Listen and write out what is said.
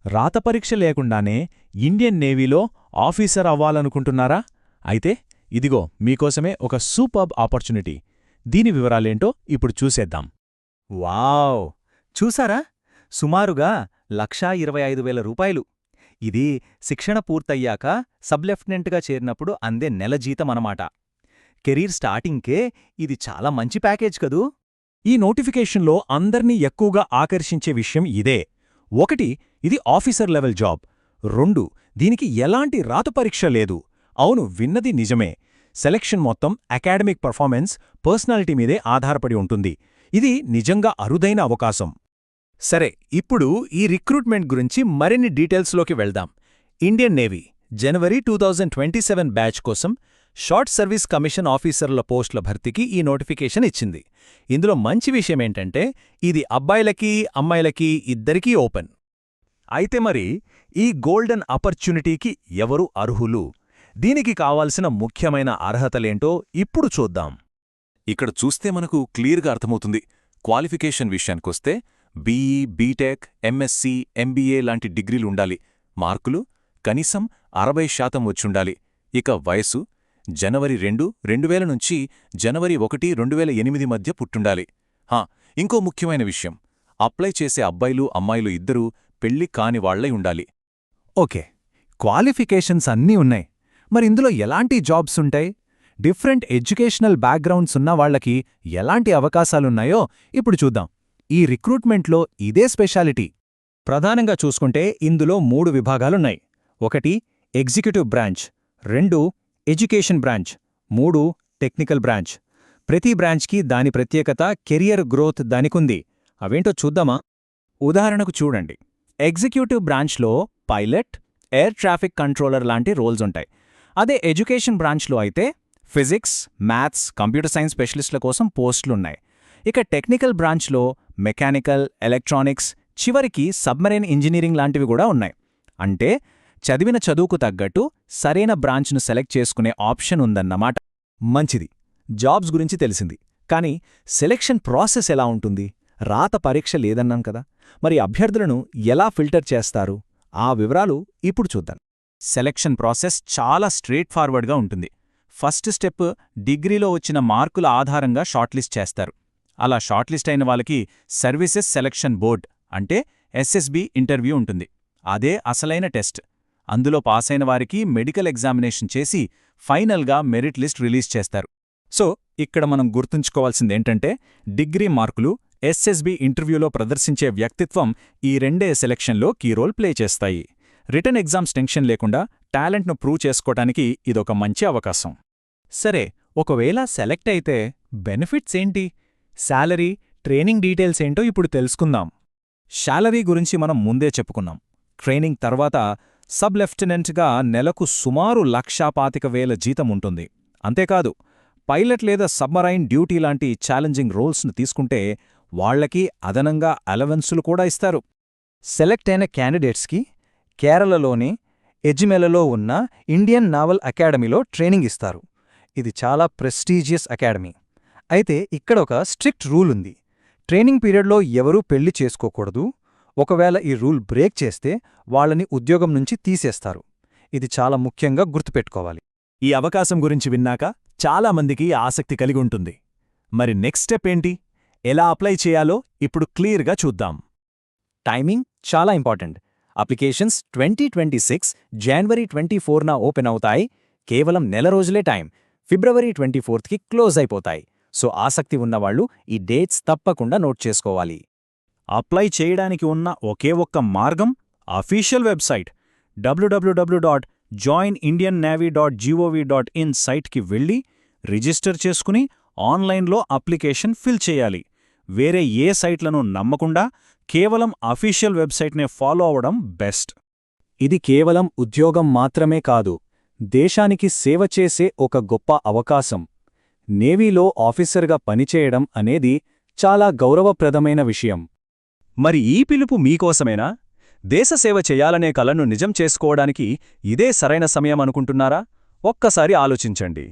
రాత పరీక్ష లేకుండానే ఇండియన్ నేవీలో ఆఫీసర్ అవ్వాలనుకుంటున్నారా? అయితే ఇదిగో మీకోసమే ఒక సూపర్బ్ ఆపర్చునిటీ. దీని వివరాలేంటో ఇప్పుడు చూసేద్దాం. వావ్! చూసారా? సుమారుగా రూ. 1,25,000. ఇది శిక్షణ పూర్తయ్యాక సబ్ లెఫ్టినెంట్గా చేరినప్పుడు అందే నెల జీతమనమాట. కెరీర్ స్టార్టింగ్కే ఇది చాలా మంచి ప్యాకేజ్ కదూ! ఈ నోటిఫికేషన్లో అందర్నీ ఎక్కువగా ఆకర్షించే విషయం ఇదే. 1 ఇది ఆఫీసర్ లెవెల్ జాబ్. 2 దీనికి ఎలాంటి రాత పరీక్ష లేదు. అవును, విన్నది నిజమే. సెలక్షన్ మొత్తం అకాడమిక్ పర్ఫార్మెన్స్, పర్సనాలిటీ మీదే ఆధారపడి ఉంటుంది. ఇది నిజంగా అరుదైన అవకాశం. సరే, ఇప్పుడు ఈ రిక్రూట్మెంట్ గురించి మరిన్ని డీటెయిల్స్లోకి వెళ్దాం. ఇండియన్ నేవీ జనవరి 2027 బ్యాచ్ కోసం షార్ట్ సర్వీస్ కమిషన్ ఆఫీసర్ల పోస్టుల భర్తీకి ఈ నోటిఫికేషన్ ఇచ్చింది. ఇందులో మంచి విషయమేంటంటే ఇది అబ్బాయిలకి అమ్మాయిలకి ఇద్దరికీ ఓపెన్. అయితే మరి ఈ గోల్డెన్ ఆపర్చునిటీకి ఎవరు అర్హులు? దీనికి కావాల్సిన ముఖ్యమైన అర్హతలేంటో ఇప్పుడు చూద్దాం. ఇక్కడ చూస్తే మనకు క్లియర్గా అర్థమవుతుంది. క్వాలిఫికేషన్ విషయానికొస్తే బీఈ, బీటెక్, ఎంఎస్సీ, ఎంబీఏ లాంటి డిగ్రీలుండాలి. మార్కులు కనీసం 60% వచ్చుండాలి. ఇక వయసు జనవరి 2, 2000 నుంచి జనవరి 1, 2008 మధ్య పుట్టుండాలి. ఇంకో ముఖ్యమైన విషయం, అప్లై చేసే అబ్బాయిలు అమ్మాయిలు ఇద్దరూ పెళ్లి కాని వాళ్లై ఉండాలి. ఓకే, క్వాలిఫికేషన్స్ అన్నీ ఉన్నాయి. మరి ఇందులో ఎలాంటి జాబ్స్ ఉంటాయి? డిఫరెంట్ ఎడ్యుకేషనల్ బ్యాక్గ్రౌండ్స్ ఉన్న వాళ్లకి ఎలాంటి అవకాశాలున్నాయో ఇప్పుడు చూద్దాం. ఈ రిక్రూట్మెంట్లో ఇదే స్పెషాలిటీ. ప్రధానంగా చూసుకుంటే ఇందులో 3 విభాగాలున్నాయి. 1 executive branch, 2 education branch, 3 technical branch. ప్రతి బ్రాంచ్కి దాని ప్రత్యేకత, కెరియర్ గ్రోత్ దానికుంది. అవేంటో చూద్దామా? ఉదాహరణకు చూడండి, ఎగ్జిక్యూటివ్ బ్రాంచ్లో పైలట్, ఎయిర్ ట్రాఫిక్ కంట్రోలర్ లాంటి రోల్స్ ఉంటాయి. అదే ఎడ్యుకేషన్ బ్రాంచ్లో అయితే ఫిజిక్స్, మ్యాథ్స్, కంప్యూటర్ సైన్స్ స్పెషలిస్టుల కోసం పోస్టులున్నాయి. ఇక టెక్నికల్ బ్రాంచ్లో మెకానికల్, ఎలక్ట్రానిక్స్, చివరికి సబ్మరైన్ ఇంజనీరింగ్ లాంటివి కూడా ఉన్నాయి. అంటే చదివిన చదువుకు తగ్గట్టు సరైన బ్రాంచ్ను సెలెక్ట్ చేసుకునే ఆప్షన్ ఉందన్నమాట. మంచిది, జాబ్స్ గురించి తెలిసింది. కానీ సెలెక్షన్ ప్రాసెస్ ఎలా ఉంటుంది? రాత పరీక్ష లేదన్నాం కదా, మరి అభ్యర్థులను ఎలా ఫిల్టర్ చేస్తారు? ఆ వివరాలు ఇప్పుడు చూద్దాం. సెలక్షన్ ప్రాసెస్ చాలా స్ట్రెయిట్ ఫార్వర్డ్గా ఉంటుంది. ఫస్ట్ స్టెప్, డిగ్రీలో వచ్చిన మార్కుల ఆధారంగా షార్ట్లిస్ట్ చేస్తారు. అలా షార్ట్లిస్ట్ అయిన వాళ్ళకి సర్వీసెస్ సెలక్షన్ బోర్డ్ అంటే ఎస్ఎస్బి ఇంటర్వ్యూ ఉంటుంది. అదే అసలైన టెస్ట్. అందులో పాసైన వారికి మెడికల్ ఎగ్జామినేషన్ చేసి ఫైనల్గా మెరిట్ లిస్ట్ రిలీజ్ చేస్తారు. సో ఇక్కడ మనం గుర్తుంచుకోవాల్సిందేంటంటే డిగ్రీ మార్కులు, ఎస్ఎస్బి ఇంటర్వ్యూలో ప్రదర్శించే వ్యక్తిత్వం ఈ రెండే సెలక్షన్లో కీ రోల్ ప్లే చేస్తాయి. రిటర్న్ ఎగ్జామ్స్ టెన్షన్ లేకుండా టాలెంట్ను ప్రూవ్ చేసుకోవటానికి ఇదొక మంచి అవకాశం. సరే, ఒకవేళ సెలెక్ట్ అయితే బెనిఫిట్స్ ఏంటి? శాలరీ, ట్రైనింగ్ డీటెయిల్స్ ఏంటో ఇప్పుడు తెలుసుకుందాం. శాలరీ గురించి మనం ముందే చెప్పుకున్నాం. ట్రైనింగ్ తర్వాత సబ్ లెఫ్టినెంట్గా నెలకు సుమారు 1,25,000 జీతం ఉంటుంది. అంతేకాదు, పైలట్ లేదా సబ్మరైన్ డ్యూటీ లాంటి ఛాలెంజింగ్ రోల్స్ను తీసుకుంటే వాళ్లకి అదనంగా అలవెన్సులు కూడా ఇస్తారు. సెలెక్ట్ అయిన క్యాండిడేట్స్కి కేరళలోని ఎజిమెలలో ఉన్న ఇండియన్ నావల్ అకాడమీలో ట్రైనింగ్ ఇస్తారు. ఇది చాలా ప్రెస్టీజియస్ అకాడమీ. అయితే ఇక్కడ ఒక స్ట్రిక్ట్ రూల్ ఉంది. ట్రైనింగ్ పీరియడ్లో ఎవరూ పెళ్లి చేసుకోకూడదు. ఒకవేళ ఈ రూల్ బ్రేక్ చేస్తే వాళ్ళని ఉద్యోగం నుంచి తీసేస్తారు. ఇది చాలా ముఖ్యంగా గుర్తుపెట్టుకోవాలి. ఈ అవకాశం గురించి విన్నాక చాలామందికి ఆసక్తి కలిగి ఉంటుంది. మరి నెక్స్ట్ స్టెప్ ఏంటి? ఎలా అప్లై చేయాలో ఇప్పుడు క్లియర్గా చూద్దాం. టైమింగ్ చాలా ఇంపార్టెంట్. అప్లికేషన్స్ 2026 జనవరి 24న ఓపెన్ అవుతాయి. కేవలం నెల రోజులే టైం. ఫిబ్రవరి 24కి క్లోజ్ అయిపోతాయి. సో ఆసక్తి ఉన్నవాళ్లు ఈ డేట్స్ తప్పకుండా నోట్ చేసుకోవాలి. అప్లై చేయడానికి ఉన్న ఒకే ఒక్క మార్గం అఫీషియల్ వెబ్సైట్ www.joinindiannavy.gov.in సైట్కి వెళ్ళి రిజిస్టర్ చేసుకుని ఆన్లైన్లో అప్లికేషన్ ఫిల్ చేయాలి. వేరే ఏ సైట్లను నమ్మకుండా కేవలం అఫీషియల్ వెబ్సైట్నే ఫాలో అవడం బెస్ట్. ఇది కేవలం ఉద్యోగం మాత్రమే కాదు, దేశానికి సేవ చేసే ఒక గొప్ప అవకాశం. నేవీలో ఆఫీసర్గా పనిచేయడం అనేది చాలా గౌరవప్రదమైన విషయం. మరి ఈ పిలుపు మీకోసమేనా? దేశసేవ చేయాలనే కలను నిజం చేసుకోవడానికి ఇదే సరైన సమయం అనుకుంటున్నారా? ఒక్కసారి ఆలోచించండి.